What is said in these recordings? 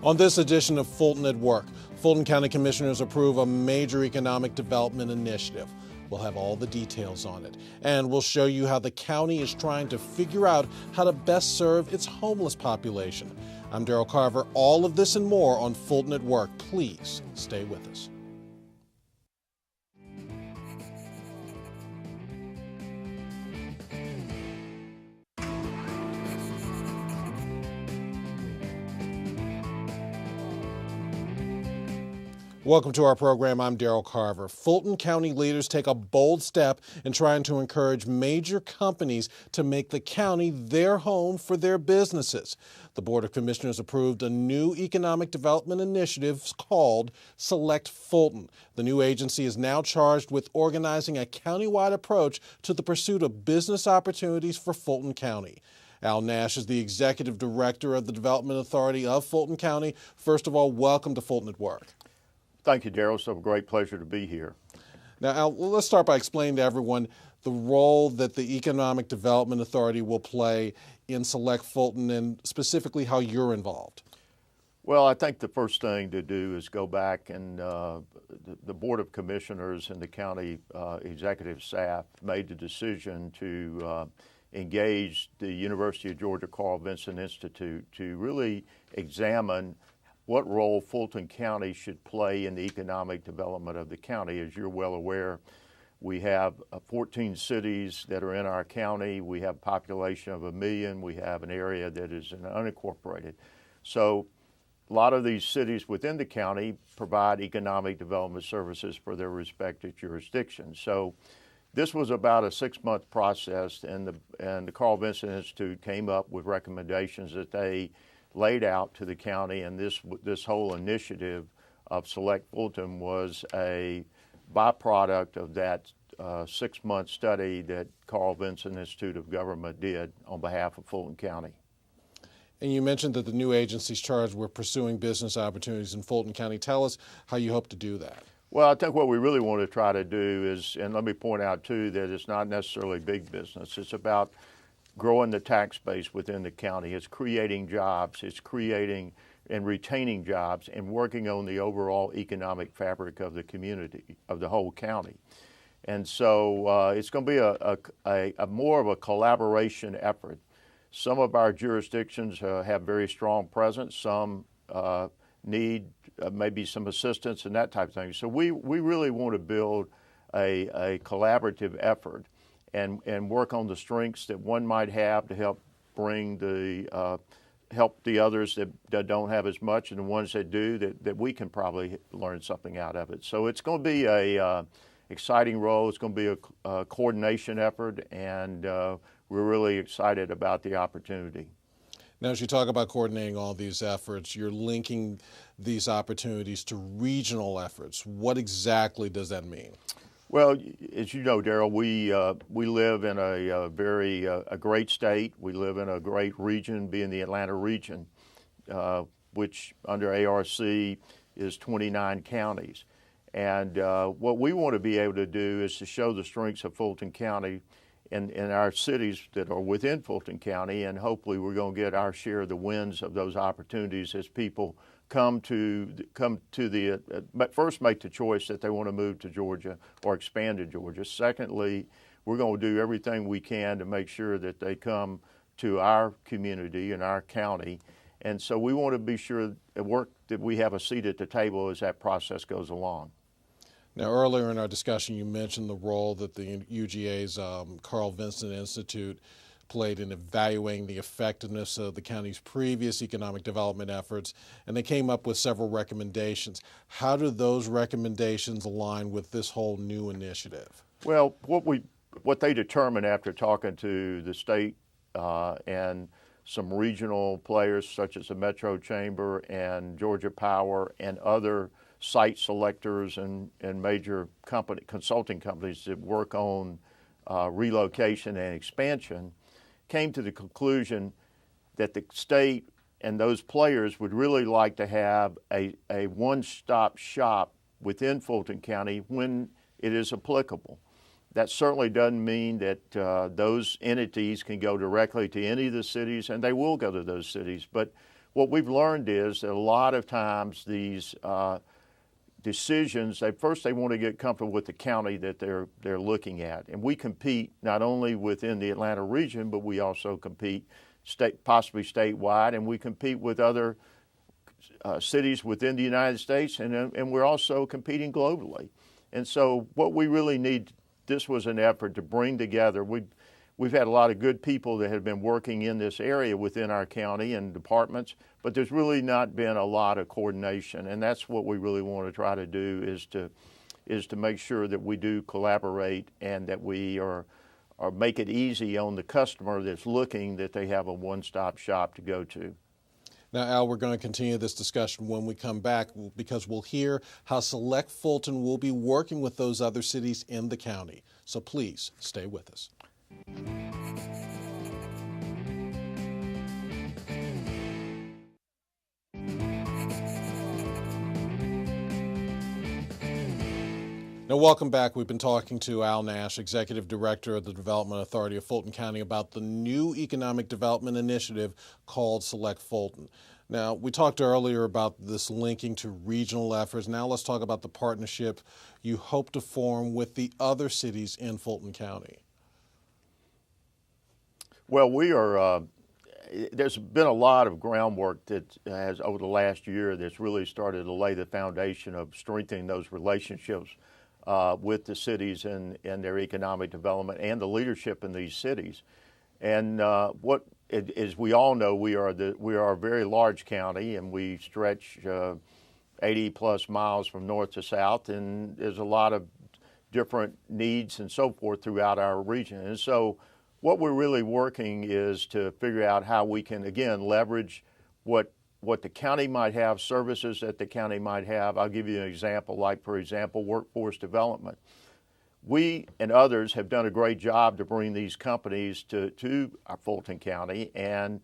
On this edition of Fulton at Work, Fulton County Commissioners approve a major economic development initiative. We'll have all the details on it, and we'll show you how the county is trying to figure out how to best serve its homeless population. I'm Daryl Carver. All of this and more on Fulton at Work. Please stay with us. Welcome to our program. I'm Daryl Carver. Fulton County leaders take a bold step in trying to encourage major companies to make the county their home for their businesses. The Board of Commissioners approved a new economic development initiative called Select Fulton. The new agency is now charged with organizing a countywide approach to the pursuit of business opportunities for Fulton County. Al Nash is the Executive Director of the Development Authority of Fulton County. First of all, welcome to Fulton at Work. Thank you, Daryl. It's a great pleasure to be here. Now, Al, let's start by explaining to everyone the role that the Economic Development Authority will play in Select Fulton and specifically how you're involved. Well, I think the first thing to do is go back and the Board of Commissioners and the county executive staff made the decision to engage the University of Georgia Carl Vinson Institute to really examine what role Fulton County should play in the economic development of the county. As you're well aware, we have 14 cities that are in our county. We have a population of 1 million. We have an area that is unincorporated. So a lot of these cities within the county provide economic development services for their respective jurisdictions. So this was about a 6-month process, and the Carl Vinson Institute came up with recommendations that they laid out to the county, and this whole initiative of Select Fulton was a byproduct of that 6-month study that Carl Vinson Institute of Government did on behalf of Fulton County. And you mentioned that the new agency is charged with pursuing business opportunities in Fulton County. Tell us how you hope to do that. Well, I think what we really want to try to do is, and let me point out too, that it's not necessarily big business. It's about growing the tax base within the county. It's creating jobs. It's creating and retaining jobs and working on the overall economic fabric of the community, of the whole county. And so it's going to be a more of a collaboration effort. Some of our jurisdictions have very strong presence. Some need maybe some assistance and that type of thing. So we really want to build a collaborative effort and work on the strengths that one might have to help bring help the others that don't have as much, and the ones that do, that we can probably learn something out of it. So it's going to be a exciting role. It's going to be a coordination effort, and we're really excited about the opportunity. Now, as you talk about coordinating all these efforts, you're linking these opportunities to regional efforts. What exactly does that mean? Well, as you know, Daryl, we live in a great state. We live in a great region, being the Atlanta region, which under ARC is 29 counties. And what we want to be able to do is to show the strengths of Fulton County in our cities that are within Fulton County, and hopefully we're going to get our share of the wins of those opportunities as people come to first make the choice that they want to move to Georgia or expand to Georgia. Secondly, we're going to do everything we can to make sure that they come to our community and our county. And so we want to be sure that we have a seat at the table as that process goes along. Now, earlier in our discussion, you mentioned the role that the UGA's Carl Vinson Institute played in evaluating the effectiveness of the county's previous economic development efforts, and they came up with several recommendations. How do those recommendations align with this whole new initiative? Well, what they determined after talking to the state and some regional players such as the Metro Chamber and Georgia Power and other site selectors and major consulting companies that work on relocation and expansion, came to the conclusion that the state and those players would really like to have a one-stop shop within Fulton County when it is applicable. That certainly doesn't mean that those entities can go directly to any of the cities, and they will go to those cities. But what we've learned is that a lot of times these decisions, first they want to get comfortable with the county that they're looking at. And we compete not only within the Atlanta region, but we also compete possibly statewide, and we compete with other cities within the United States, and we're also competing globally. And so what we really need, this was an effort to bring together. We've had a lot of good people that have been working in this area within our county and departments, but there's really not been a lot of coordination, and that's what we really want to try to do is to make sure that we do collaborate and that we are make it easy on the customer that's looking, that they have a one-stop shop to go to. Now, Al, we're going to continue this discussion when we come back because we'll hear how Select Fulton will be working with those other cities in the county. So please stay with us. Now, welcome back. We've been talking to Al Nash, Executive Director of the Development Authority of Fulton County, about the new economic development initiative called Select Fulton. Now, we talked earlier about this linking to regional efforts. Now let's talk about the partnership you hope to form with the other cities in Fulton County. Well, there's been a lot of groundwork that has, over the last year, that's really started to lay the foundation of strengthening those relationships with the cities and their economic development and the leadership in these cities. And as we all know, we are a very large county, and we stretch 80 plus miles from north to south, and there's a lot of different needs and so forth throughout our region. And so what we're really working is to figure out how we can, again, leverage what the county might have, services that the county might have. I'll give you an example, like, for example, workforce development. We and others have done a great job to bring these companies to our Fulton County, and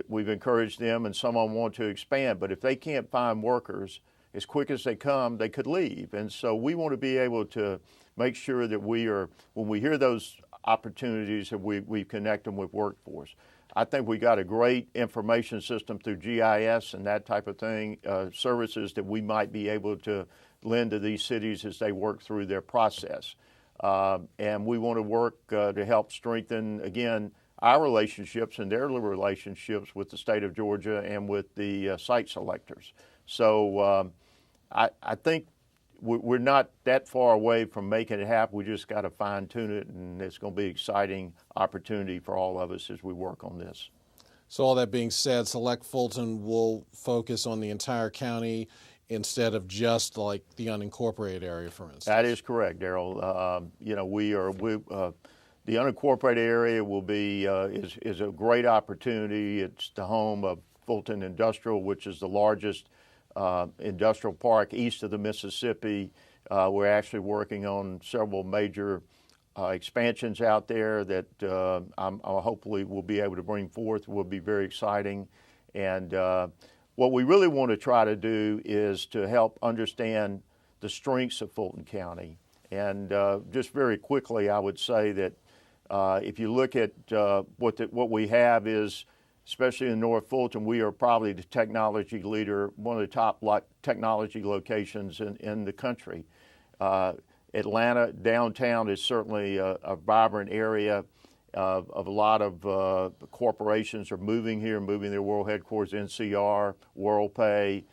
we've encouraged them, and some of them want to expand. But if they can't find workers, as quick as they come, they could leave. And so we want to be able to make sure that when we hear those opportunities, that we connect them with workforce. I think we got a great information system through GIS and that type of thing, services that we might be able to lend to these cities as they work through their process. And we want to work to help strengthen, again, our relationships and their relationships with the state of Georgia and with the site selectors. So I think we're not that far away from making it happen. We just got to fine tune it, and it's going to be an exciting opportunity for all of us as we work on this. So all that being said, Select Fulton will focus on the entire county instead of just like the unincorporated area, for instance. That is correct, Daryl. The unincorporated area will be is a great opportunity. It's the home of Fulton Industrial, which is the largest industrial park east of the Mississippi. We're actually working on several major expansions out there that hopefully we'll be able to bring forth. Will be very exciting. And what we really want to try to do is to help understand the strengths of Fulton County. And just very quickly, I would say that if you look at what we have is, especially in North Fulton, we are probably the technology leader, one of the top technology locations in the country. Atlanta downtown is certainly a vibrant area of a lot of corporations are moving here, moving their world headquarters, NCR, WorldPay.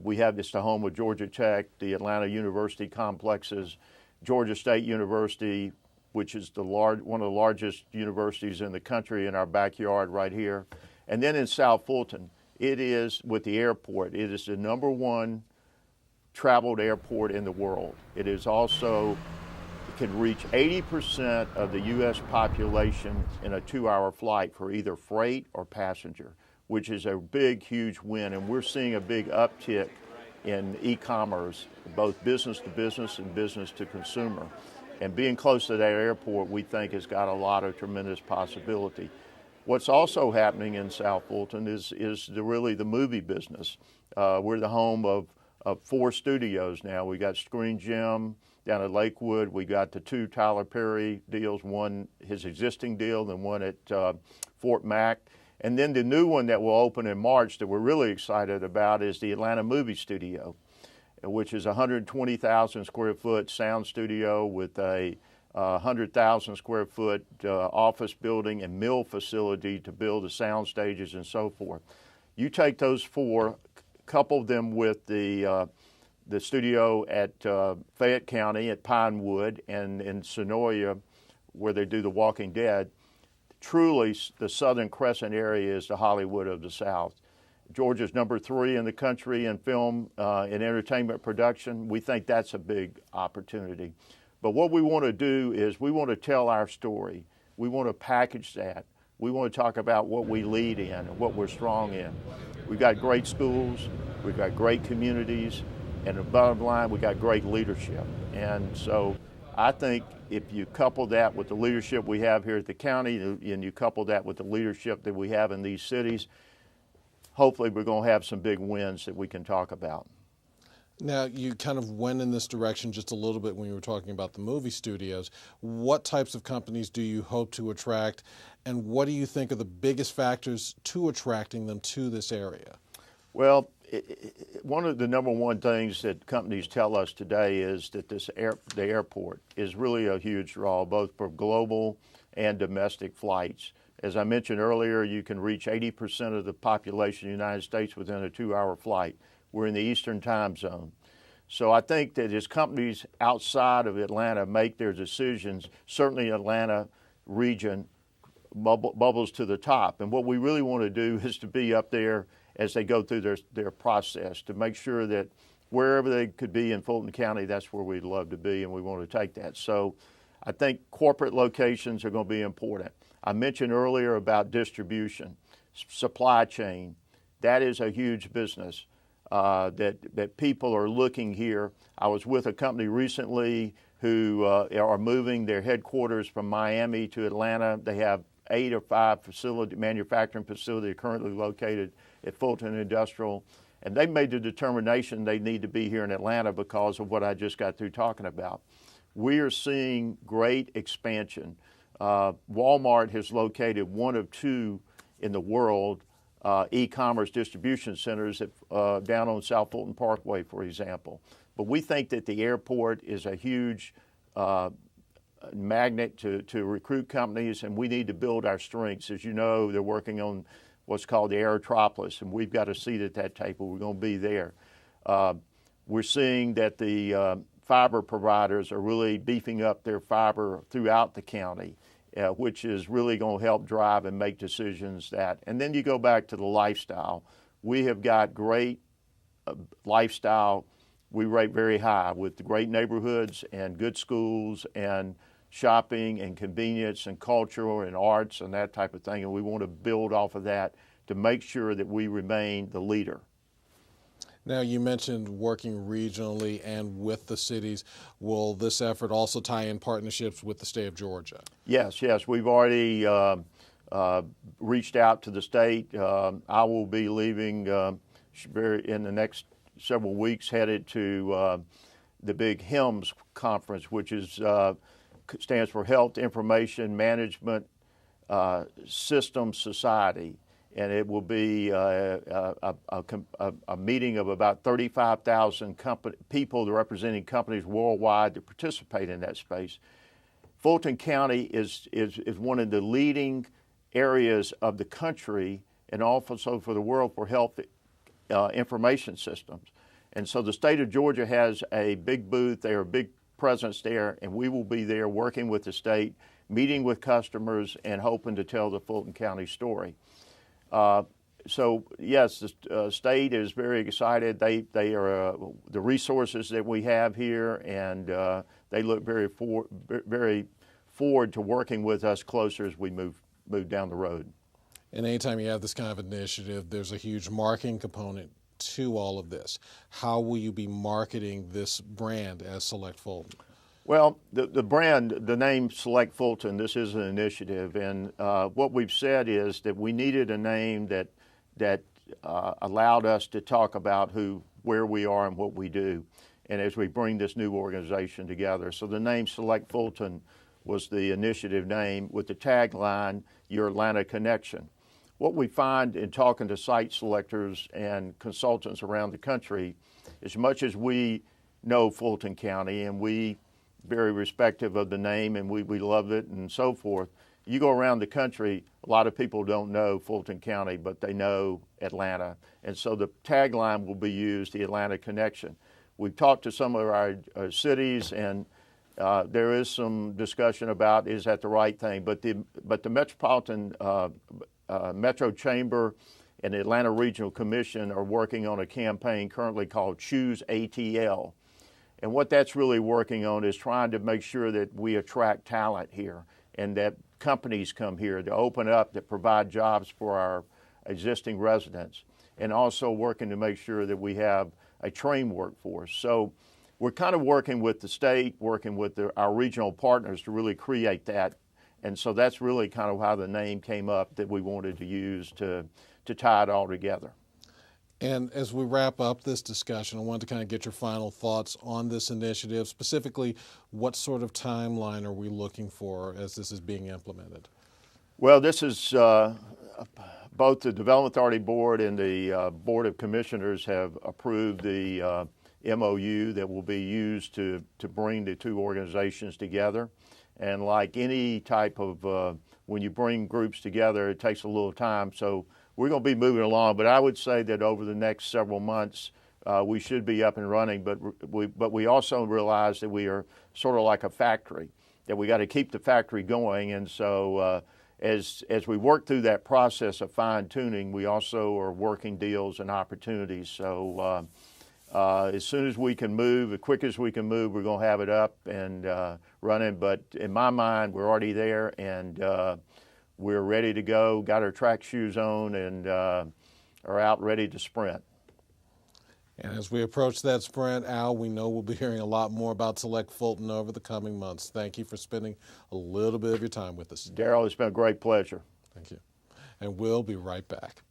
We have this the home of Georgia Tech, the Atlanta University complexes, Georgia State University, which is one of the largest universities in the country, in our backyard right here. And then in South Fulton, it is, with the airport, it is the #1 traveled airport in the world. It is also, it can reach 80% of the U.S. population in a 2-hour flight for either freight or passenger, which is a big, huge win. And we're seeing a big uptick in e-commerce, both business to business and business to consumer. And being close to that airport, we think, has got a lot of tremendous possibility. What's also happening in South Fulton is really the movie business. We're the home of 4 studios now. We got Screen Gym down at Lakewood. We got the 2 Tyler Perry deals, one his existing deal and one at Fort Mac. And then the new one that will open in March that we're really excited about is the Atlanta Movie Studio, which is a 120,000 square foot sound studio with a 100,000 square foot office building and mill facility to build the sound stages and so forth. You take those four, couple them with the studio at Fayette County at Pinewood and in Sonoya where they do The Walking Dead. Truly, the Southern Crescent area is the Hollywood of the South. Georgia's number 3 in the country in film and entertainment production. We think that's a big opportunity. But what we want to do is we want to tell our story. We want to package that. We want to talk about what we lead in and what we're strong in. We've got great schools, we've got great communities, and the bottom line, we got great leadership. And so I think if you couple that with the leadership we have here at the county and you couple that with the leadership that we have in these cities, hopefully we're going to have some big wins that we can talk about. Now, you kind of went in this direction just a little bit when you were talking about the movie studios. What types of companies do you hope to attract, and what do you think are the biggest factors to attracting them to this area? Well, one of the number one things that companies tell us today is that the airport is really a huge draw, both for global and domestic flights. As I mentioned earlier, you can reach 80% of the population of the United States within a 2-hour flight. We're in the Eastern time zone. So I think that as companies outside of Atlanta make their decisions, certainly Atlanta region bubbles to the top. And what we really want to do is to be up there as they go through their process to make sure that wherever they could be in Fulton County, that's where we'd love to be, and we want to take that. So I think corporate locations are going to be important. I mentioned earlier about distribution, supply chain. That is a huge business. That people are looking here. I was with a company recently who are moving their headquarters from Miami to Atlanta. They have 8 or 5 manufacturing facilities currently located at Fulton Industrial. And they made the determination they need to be here in Atlanta because of what I just got through talking about. We are seeing great expansion. Walmart has located 1 of 2 in the world e-commerce distribution centers down on South Fulton Parkway, for example. But we think that the airport is a huge magnet to recruit companies, and we need to build our strengths. As you know, they're working on what's called the Aerotropolis, and we've got a seat at that table. We're going to be there. We're seeing that the fiber providers are really beefing up their fiber throughout the county. Which is really going to help drive and make decisions and then you go back to the lifestyle. We have got great lifestyle we rate very high with great neighborhoods and good schools and shopping and convenience and cultural and arts and that type of thing. And we want to build off of that to make sure that we remain the leader. Now, you mentioned working regionally and with the cities. Will this effort also tie in partnerships with the state of Georgia? Yes. We've already reached out to the state. I will be leaving in the next several weeks, headed to the big HIMSS conference, which stands for Health Information Management Systems Society. And it will be a meeting of about 35,000 people representing companies worldwide to participate in that space. Fulton County is one of the leading areas of the country and also for the world for health information systems. And so the state of Georgia has a big booth there, a big presence there, and we will be there working with the state, meeting with customers, and hoping to tell the Fulton County story. So yes, the state is very excited. They are the resources that we have here, and they look very forward to working with us closer as we move down the road. And anytime you have this kind of initiative, there's a huge marketing component to all of this. How will you be marketing this brand as Select Fulton? Well, the brand, the name Select Fulton, this is an initiative, and what we've said is that we needed a name that allowed us to talk about where we are and what we do, and as we bring this new organization together. So the name Select Fulton was the initiative name with the tagline, Your Atlanta Connection. what we find in talking to site selectors and consultants around the country, as much as we know Fulton County and we very respective of the name and we love it and so forth, you go around the country, a lot of people don't know Fulton County, but they know Atlanta. And so the tagline will be used, the Atlanta Connection. We've talked to some of our cities, and there is some discussion about is that the right thing. But the Metropolitan Metro Chamber and the Atlanta Regional Commission are working on a campaign currently called Choose ATL. And what that's really working on is trying to make sure that we attract talent here and that companies come here to open up, that provide jobs for our existing residents, and also working to make sure that we have a trained workforce. So we're kind of working with the state, working with our regional partners to really create that. And so that's really kind of how the name came up that we wanted to use to tie it all together. And as we wrap up this discussion, I wanted to kind of get your final thoughts on this initiative. Specifically, what sort of timeline are we looking for as this is being implemented? Well, this is both the Development Authority Board and the Board of Commissioners have approved the MOU that will be used to bring the two organizations together. And like any type of, when you bring groups together, it takes a little time. So we're going to be moving along, but I would say that over the next several months, we should be up and running. But we also realize that we are sort of like a factory, that we got to keep the factory going. And so as we work through that process of fine tuning, we also are working deals and opportunities. So as soon as we can move, as quick as we can move, we're going to have it up and running. But in my mind, we're already there, and we're ready to go, got our track shoes on, and are out ready to sprint. And as we approach that sprint, Al, we know we'll be hearing a lot more about Select Fulton over the coming months. Thank you for spending a little bit of your time with us. Darrell, it's been a great pleasure. Thank you. And we'll be right back.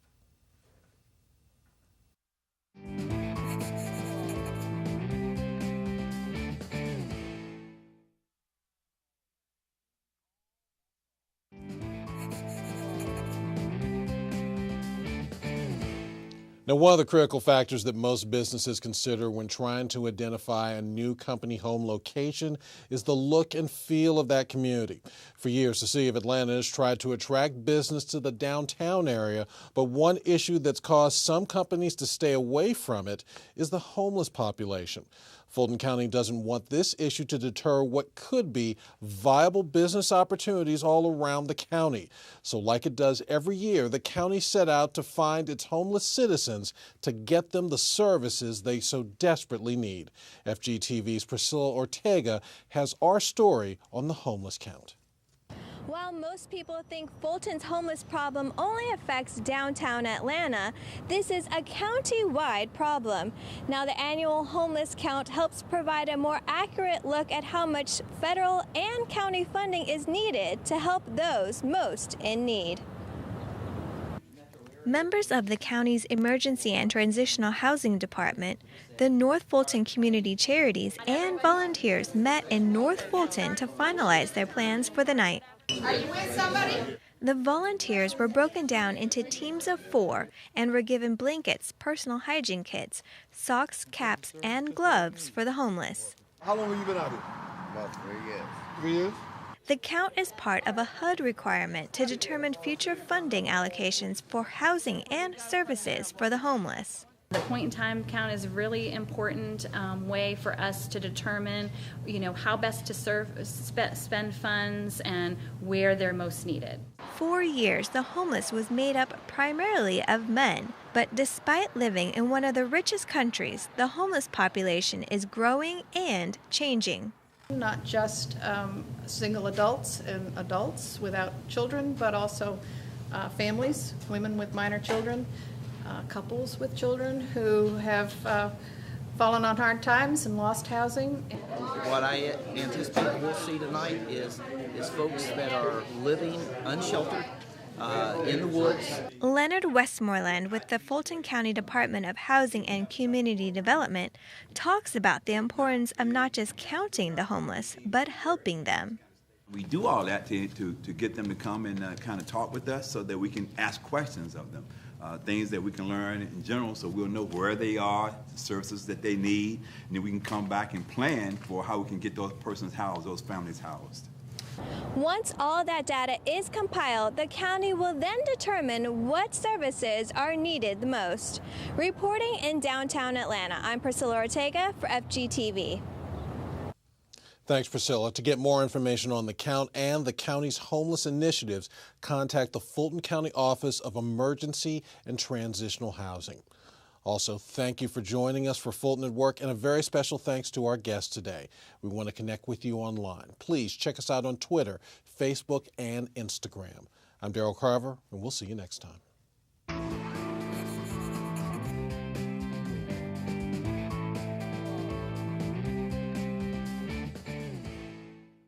Now, one of the critical factors that most businesses consider when trying to identify a new company home location is the look and feel of that community. For years, the City of Atlanta has tried to attract business to the downtown area, but one issue that's caused some companies to stay away from it is the homeless population. Fulton County doesn't want this issue to deter what could be viable business opportunities all around the county. So like it does every year, the county set out to find its homeless citizens to get them the services they so desperately need. FGTV's Priscilla Ortega has our story on the homeless count. While most people think Fulton's homeless problem only affects downtown Atlanta, this is a county-wide problem. Now, the annual homeless count helps provide a more accurate look at how much federal and county funding is needed to help those most in need. Members of the county's Emergency and Transitional Housing Department, the North Fulton Community Charities, and volunteers met in North Fulton to finalize their plans for the night. Are you with somebody? The volunteers were broken down into teams of 4 and were given blankets, personal hygiene kits, socks, caps, and gloves for the homeless. How long have you been out here? About 3 years. 3 years? The count is part of a HUD requirement to determine future funding allocations for housing and services for the homeless. The point-in-time count is a really important way for us to determine, how best to spend funds and where they're most needed. For years, the homeless was made up primarily of men. But despite living in one of the richest countries, the homeless population is growing and changing. Not just single adults and adults without children, but also families, women with minor children, couples with children who have fallen on hard times and lost housing. What I anticipate we'll see tonight is folks that are living unsheltered in the woods. Leonard Westmoreland with the Fulton County Department of Housing and Community Development talks about the importance of not just counting the homeless, but helping them. We do all that to get them to come and kind of talk with us so that we can ask questions of them. Things that we can learn in general so we'll know where they are, the services that they need, and then we can come back and plan for how we can get those persons housed, those families housed. Once all that data is compiled, the county will then determine what services are needed the most. Reporting in downtown Atlanta, I'm Priscilla Ortega for FGTV. Thanks, Priscilla. To get more information on the count and the county's homeless initiatives, contact the Fulton County Office of Emergency and Transitional Housing. Also, thank you for joining us for Fulton at Work, and a very special thanks to our guest today. We want to connect with you online. Please check us out on Twitter, Facebook, and Instagram. I'm Daryl Carver, and we'll see you next time.